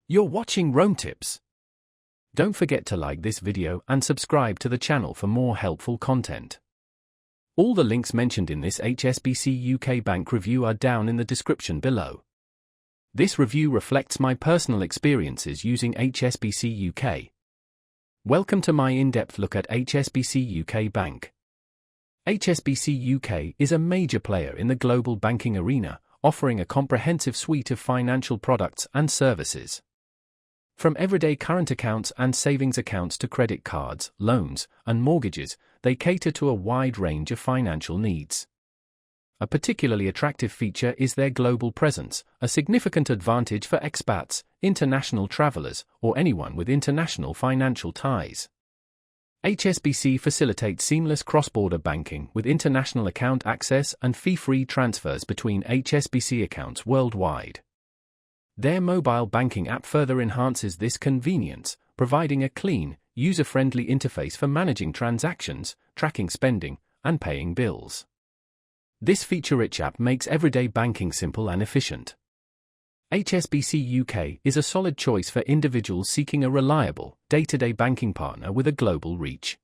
You're watching Rome Tips. Don't forget to like this video and subscribe to the channel for more helpful content. All the links mentioned in this HSBC UK Bank review are down in the description below. This review reflects my personal experiences using HSBC UK. Welcome to my in-depth look at HSBC UK Bank. HSBC UK is a major player in the global banking arena, offering a comprehensive suite of financial products and services. From everyday current accounts and savings accounts to credit cards, loans, and mortgages, they cater to a wide range of financial needs. A particularly attractive feature is their global presence, a significant advantage for expats, international travelers, or anyone with international financial ties. HSBC facilitates seamless cross-border banking with international account access and fee-free transfers between HSBC accounts worldwide. Their mobile banking app further enhances this convenience, providing a clean, user-friendly interface for managing transactions, tracking spending, and paying bills. This feature-rich app makes everyday banking simple and efficient. HSBC UK is a solid choice for individuals seeking a reliable, day-to-day banking partner with a global reach.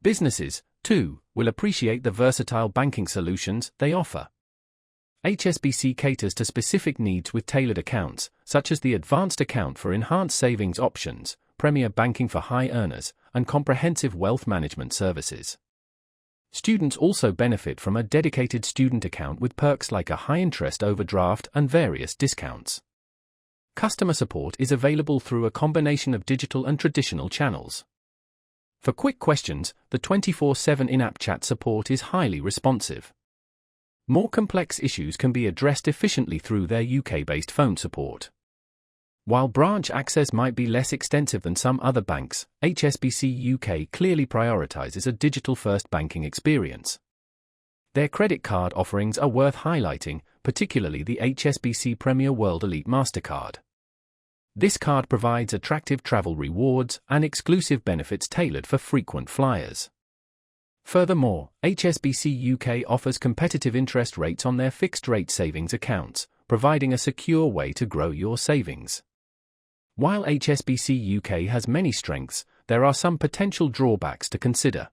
Businesses, too, will appreciate the versatile banking solutions they offer. HSBC caters to specific needs with tailored accounts, such as the advanced account for enhanced savings options, premier banking for high earners, and comprehensive wealth management services. Students also benefit from a dedicated student account with perks like a high-interest overdraft and various discounts. Customer support is available through a combination of digital and traditional channels. For quick questions, the 24/7 in-app chat support is highly responsive. More complex issues can be addressed efficiently through their UK-based phone support. While branch access might be less extensive than some other banks, HSBC UK clearly prioritizes a digital-first banking experience. Their credit card offerings are worth highlighting, particularly the HSBC Premier World Elite Mastercard. This card provides attractive travel rewards and exclusive benefits tailored for frequent flyers. Furthermore, HSBC UK offers competitive interest rates on their fixed-rate savings accounts, providing a secure way to grow your savings. While HSBC UK has many strengths, there are some potential drawbacks to consider.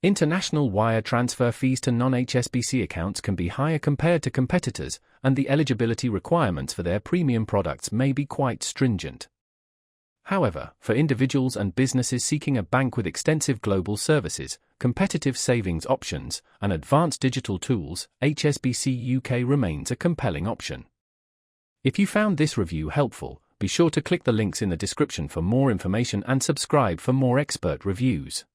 International wire transfer fees to non-HSBC accounts can be higher compared to competitors, and the eligibility requirements for their premium products may be quite stringent. However, for individuals and businesses seeking a bank with extensive global services, competitive savings options, and advanced digital tools, HSBC UK remains a compelling option. If you found this review helpful, be sure to click the links in the description for more information and subscribe for more expert reviews.